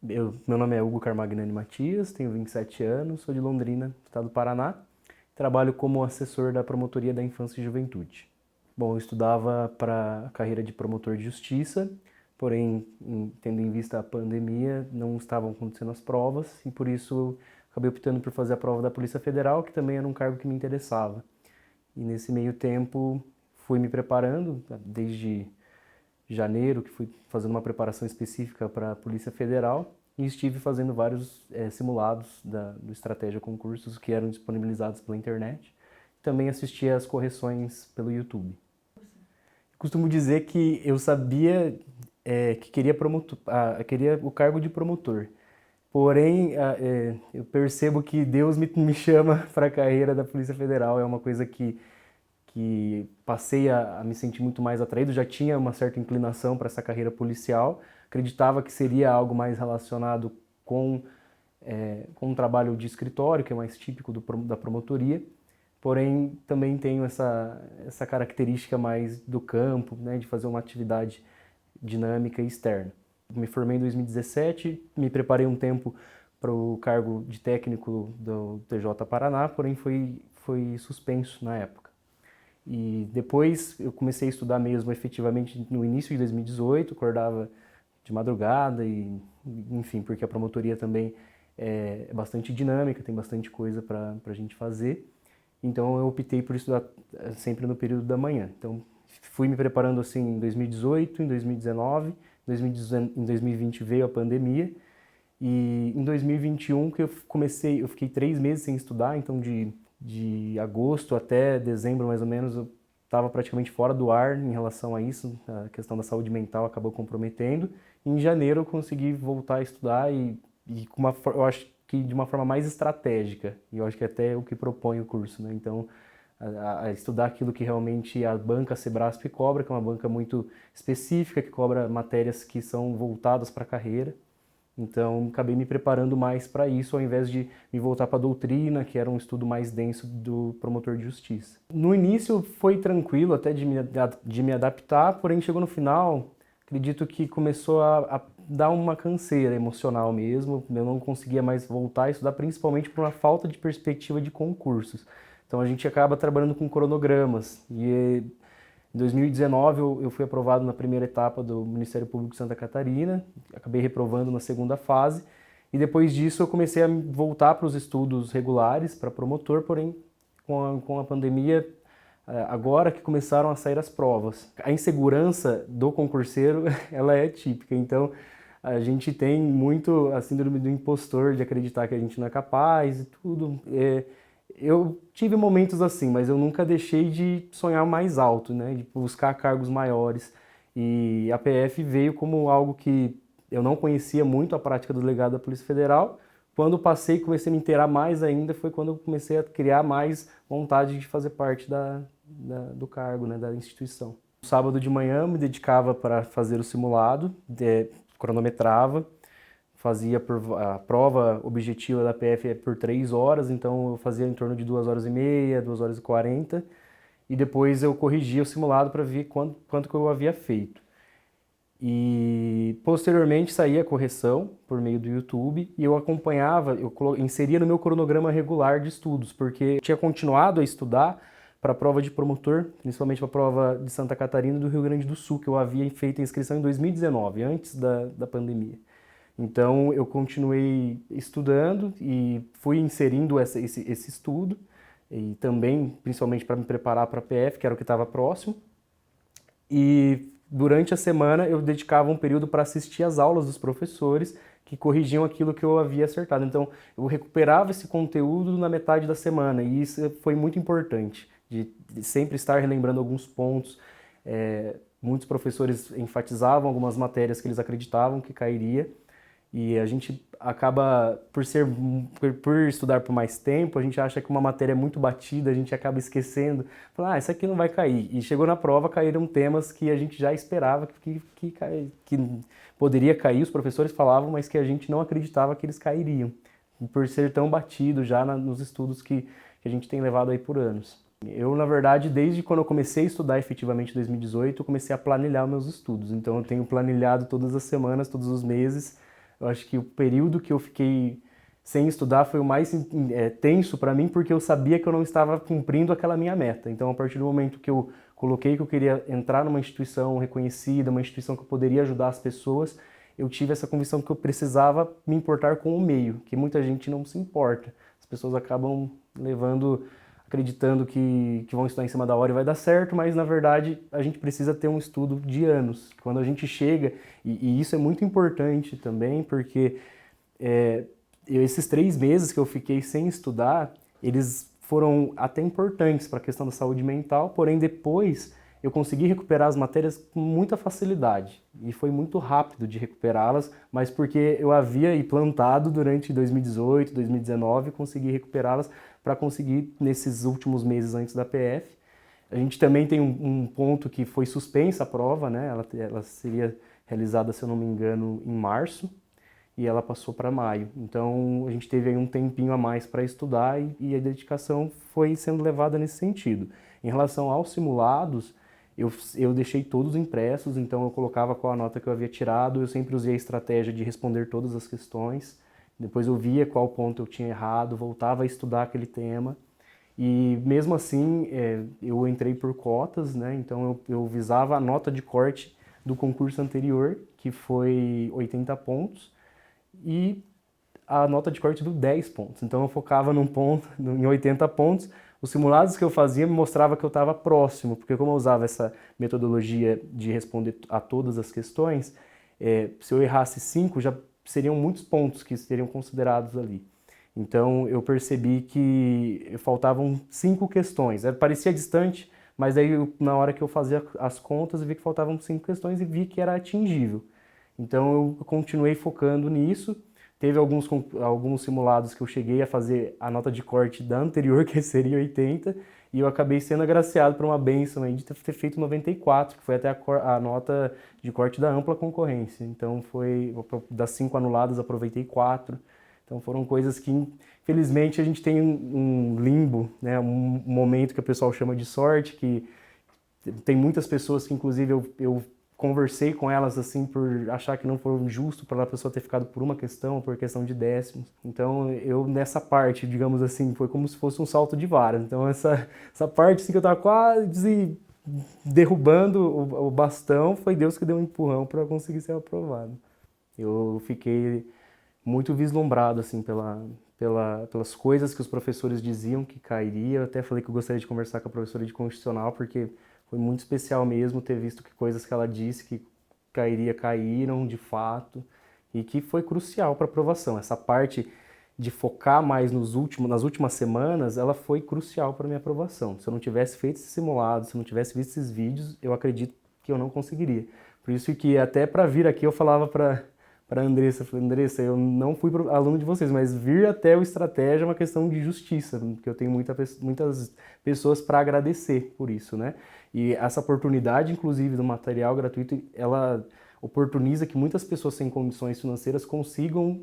Meu nome é Hugo Carmagnani Matias, tenho 27 anos, sou de Londrina, estado do Paraná. Trabalho como assessor da Promotoria da Infância e Juventude. Bom, eu estudava para a carreira de promotor de justiça, porém, tendo em vista a pandemia, não estavam acontecendo as provas e por isso eu acabei optando por fazer a prova da Polícia Federal, que também era um cargo que me interessava. E nesse meio tempo fui me preparando, desde janeiro, que fui fazendo uma preparação específica para a Polícia Federal e estive fazendo vários simulados do Estratégia Concursos que eram disponibilizados pela internet. Também assisti às correções pelo YouTube. Costumo dizer que eu sabia que queria o cargo de promotor. Porém, eu percebo que Deus me chama para a carreira da Polícia Federal. É uma coisa que passei a me sentir muito mais atraído, já tinha uma certa inclinação para essa carreira policial, acreditava que seria algo mais relacionado com um trabalho de escritório, que é mais típico da promotoria, porém também tenho essa característica mais do campo, né, de fazer uma atividade dinâmica e externa. Me formei em 2017, me preparei um tempo para o cargo de técnico do TJ Paraná, porém foi suspenso na época. E depois eu comecei a estudar mesmo efetivamente no início de 2018, acordava de madrugada e, enfim, porque a promotoria também é bastante dinâmica, tem bastante coisa para a gente fazer. Então eu optei por estudar sempre no período da manhã. Então fui me preparando assim em 2018, em 2019, em 2020 veio a pandemia e em 2021 que eu fiquei 3 meses sem estudar, então de agosto até dezembro, mais ou menos, eu estava praticamente fora do ar em relação a isso. A questão da saúde mental acabou comprometendo. Em janeiro eu consegui voltar a estudar eu acho que de uma forma mais estratégica. E eu acho que até é o que propõe o curso, né? Então, a estudar aquilo que realmente a banca Sebrasp cobra, que é uma banca muito específica, que cobra matérias que são voltadas para a carreira. Então, acabei me preparando mais para isso, ao invés de me voltar para a doutrina, que era um estudo mais denso do promotor de justiça. No início foi tranquilo até de me adaptar, porém chegou no final, acredito que começou a dar uma canseira emocional mesmo, eu não conseguia mais voltar a estudar, principalmente por uma falta de perspectiva de concursos. Então a gente acaba trabalhando com cronogramas, e em 2019 eu fui aprovado na primeira etapa do Ministério Público de Santa Catarina, acabei reprovando na segunda fase, e depois disso eu comecei a voltar para os estudos regulares, para promotor, porém com a pandemia, agora que começaram a sair as provas. A insegurança do concurseiro, ela é típica, então a gente tem muito a síndrome do impostor, de acreditar que a gente não é capaz e tudo. Eu tive momentos assim, mas eu nunca deixei de sonhar mais alto, né? De buscar cargos maiores. E a PF veio como algo que eu não conhecia muito a prática do delegado da Polícia Federal. Quando passei e comecei a me inteirar mais ainda, foi quando eu comecei a criar mais vontade de fazer parte do cargo, né? Da instituição. No sábado de manhã, eu me dedicava para fazer o simulado, cronometrava, a prova objetiva da PF é por 3 horas, então eu fazia em torno de 2 horas e meia, 2 horas e 40, e depois eu corrigia o simulado para ver quanto que eu havia feito. E posteriormente saía a correção por meio do YouTube e eu acompanhava, inseria no meu cronograma regular de estudos, porque eu tinha continuado a estudar para a prova de promotor, principalmente para a prova de Santa Catarina e do Rio Grande do Sul, que eu havia feito a inscrição em 2019, antes da pandemia. Então eu continuei estudando e fui inserindo esse estudo, e também principalmente para me preparar para a PF, que era o que estava próximo. E durante a semana eu dedicava um período para assistir às aulas dos professores que corrigiam aquilo que eu havia acertado. Então eu recuperava esse conteúdo na metade da semana e isso foi muito importante, de sempre estar relembrando alguns pontos. Muitos professores enfatizavam algumas matérias que eles acreditavam que cairia. E a gente acaba, por estudar por mais tempo, a gente acha que uma matéria é muito batida, a gente acaba esquecendo, fala, isso aqui não vai cair. E chegou na prova, caíram temas que a gente já esperava que poderia cair, os professores falavam, mas que a gente não acreditava que eles cairiam, por ser tão batido já nos estudos que a gente tem levado aí por anos. Eu, na verdade, desde quando eu comecei a estudar efetivamente em 2018, eu comecei a planilhar meus estudos. Então eu tenho planilhado todas as semanas, todos os meses, Eu acho que o período que eu fiquei sem estudar foi o mais tenso para mim, porque eu sabia que eu não estava cumprindo aquela minha meta. Então, a partir do momento que eu coloquei que eu queria entrar numa instituição reconhecida, uma instituição que eu poderia ajudar as pessoas, eu tive essa convicção que eu precisava me importar com o meio, que muita gente não se importa. As pessoas acabam acreditando que vão estudar em cima da hora e vai dar certo, mas na verdade a gente precisa ter um estudo de anos. Quando a gente chega, e isso é muito importante também, porque esses 3 meses que eu fiquei sem estudar, eles foram até importantes para a questão da saúde mental, porém depois eu consegui recuperar as matérias com muita facilidade e foi muito rápido de recuperá-las, mas porque eu havia implantado durante 2018, 2019, consegui recuperá-las para conseguir nesses últimos meses antes da PF. A gente também tem um ponto que foi suspensa a prova, né? Ela seria realizada, se eu não me engano, em março e ela passou para maio. Então a gente teve aí um tempinho a mais para estudar e a dedicação foi sendo levada nesse sentido. Em relação aos simulados, eu deixei todos impressos, então eu colocava qual a nota que eu havia tirado, eu sempre usei a estratégia de responder todas as questões, depois eu via qual ponto eu tinha errado, voltava a estudar aquele tema, e mesmo assim eu entrei por cotas, né? Então eu visava a nota de corte do concurso anterior, que foi 80 pontos, e a nota de corte do 10 pontos. Então eu focava em 80 pontos. Os simulados que eu fazia me mostrava que eu estava próximo, porque como eu usava essa metodologia de responder a todas as questões, se eu errasse 5, já seriam muitos pontos que seriam considerados ali. Então eu percebi que faltavam 5 questões. Parecia distante, mas aí na hora que eu fazia as contas, eu vi que faltavam 5 questões e vi que era atingível. Então eu continuei focando nisso. Teve alguns simulados que eu cheguei a fazer a nota de corte da anterior, que seria 80, e eu acabei sendo agraciado por uma bênção aí de ter feito 94, que foi até a nota de corte da ampla concorrência. Então das 5 anuladas, aproveitei 4. Então foram coisas que, infelizmente, a gente tem um limbo, né? Um momento que o pessoal chama de sorte, que tem muitas pessoas que, inclusive, eu conversei com elas assim por achar que não foi justo para a pessoa ter ficado por uma questão, por questão de décimos. Então eu nessa parte, digamos assim, foi como se fosse um salto de vara. Então essa parte assim, que eu estava quase derrubando o bastão, foi Deus que deu um empurrão para conseguir ser aprovado. Eu fiquei muito vislumbrado assim pelas coisas que os professores diziam que cairia. Eu até falei que eu gostaria de conversar com a professora de Constitucional, porque foi muito especial mesmo ter visto que coisas que ela disse que caíram de fato e que foi crucial para a aprovação. Essa parte de focar mais nas últimas semanas, ela foi crucial para a minha aprovação. Se eu não tivesse feito esse simulado, se eu não tivesse visto esses vídeos, eu acredito que eu não conseguiria. Por isso que até para vir aqui eu falava para a Andressa, falei, Andressa, eu não fui aluno de vocês, mas vir até o Estratégia é uma questão de justiça, porque eu tenho muitas pessoas para agradecer por isso, né? E essa oportunidade, inclusive, do material gratuito, ela oportuniza que muitas pessoas sem condições financeiras consigam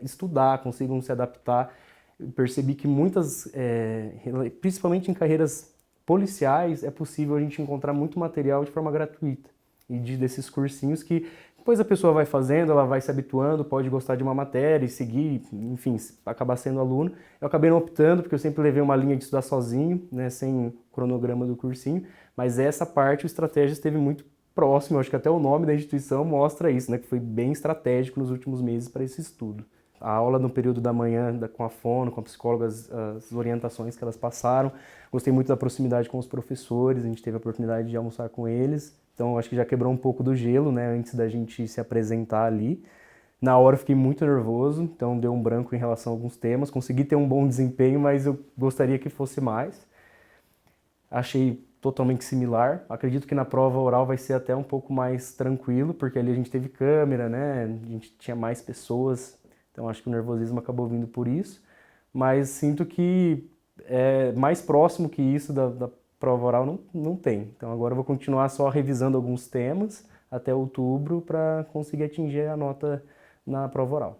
estudar, consigam se adaptar. Eu percebi que principalmente em carreiras policiais, é possível a gente encontrar muito material de forma gratuita. E desses cursinhos que depois a pessoa vai fazendo, ela vai se habituando, pode gostar de uma matéria e seguir, enfim, acabar sendo aluno. Eu acabei não optando, porque eu sempre levei uma linha de estudar sozinho, né, sem o cronograma do cursinho, mas essa parte, o Estratégia esteve muito próximo, eu acho que até o nome da instituição mostra isso, né, que foi bem estratégico nos últimos meses para esse estudo. A aula no período da manhã com a fono, com a psicóloga, as orientações que elas passaram. Gostei muito da proximidade com os professores, a gente teve a oportunidade de almoçar com eles. Então acho que já quebrou um pouco do gelo, né, antes da gente se apresentar ali. Na hora eu fiquei muito nervoso, então deu um branco em relação a alguns temas. Consegui ter um bom desempenho, mas eu gostaria que fosse mais. Achei totalmente similar. Acredito que na prova oral vai ser até um pouco mais tranquilo, porque ali a gente teve câmera, né, a gente tinha mais pessoas. Então acho que o nervosismo acabou vindo por isso, mas sinto que mais próximo que isso da prova oral não tem. Então agora eu vou continuar só revisando alguns temas até outubro para conseguir atingir a nota na prova oral.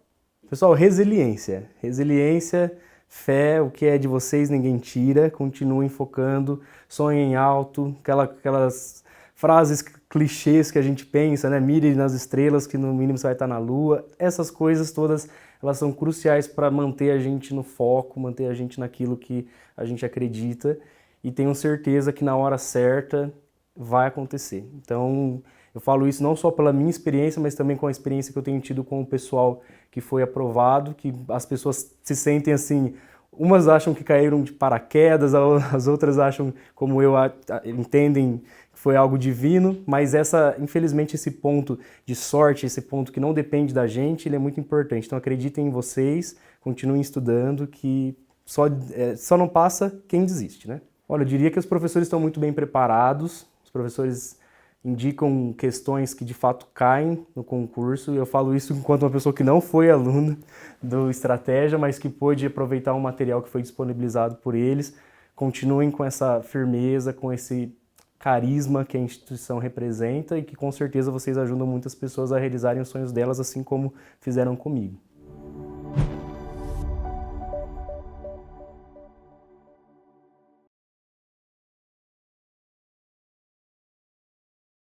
Pessoal, resiliência. Resiliência, fé, o que é de vocês ninguém tira, continuem focando, sonhem alto, aquelas frases clichês que a gente pensa, né? Mire nas estrelas que no mínimo você vai estar na Lua. Essas coisas todas, elas são cruciais para manter a gente no foco, manter a gente naquilo que a gente acredita e tenho certeza que na hora certa vai acontecer. Então, eu falo isso não só pela minha experiência, mas também com a experiência que eu tenho tido com o pessoal que foi aprovado, que as pessoas se sentem assim, umas acham que caíram de paraquedas, as outras acham, como eu, entendem que foi algo divino, mas infelizmente esse ponto de sorte, esse ponto que não depende da gente, ele é muito importante. Então acreditem em vocês, continuem estudando, que só não passa quem desiste, né? Olha, eu diria que os professores estão muito bem preparados, os professores indicam questões que de fato caem no concurso. Eu falo isso enquanto uma pessoa que não foi aluna do Estratégia, mas que pôde aproveitar um material que foi disponibilizado por eles. Continuem com essa firmeza, com esse carisma que a instituição representa e que com certeza vocês ajudam muitas pessoas a realizarem os sonhos delas, assim como fizeram comigo.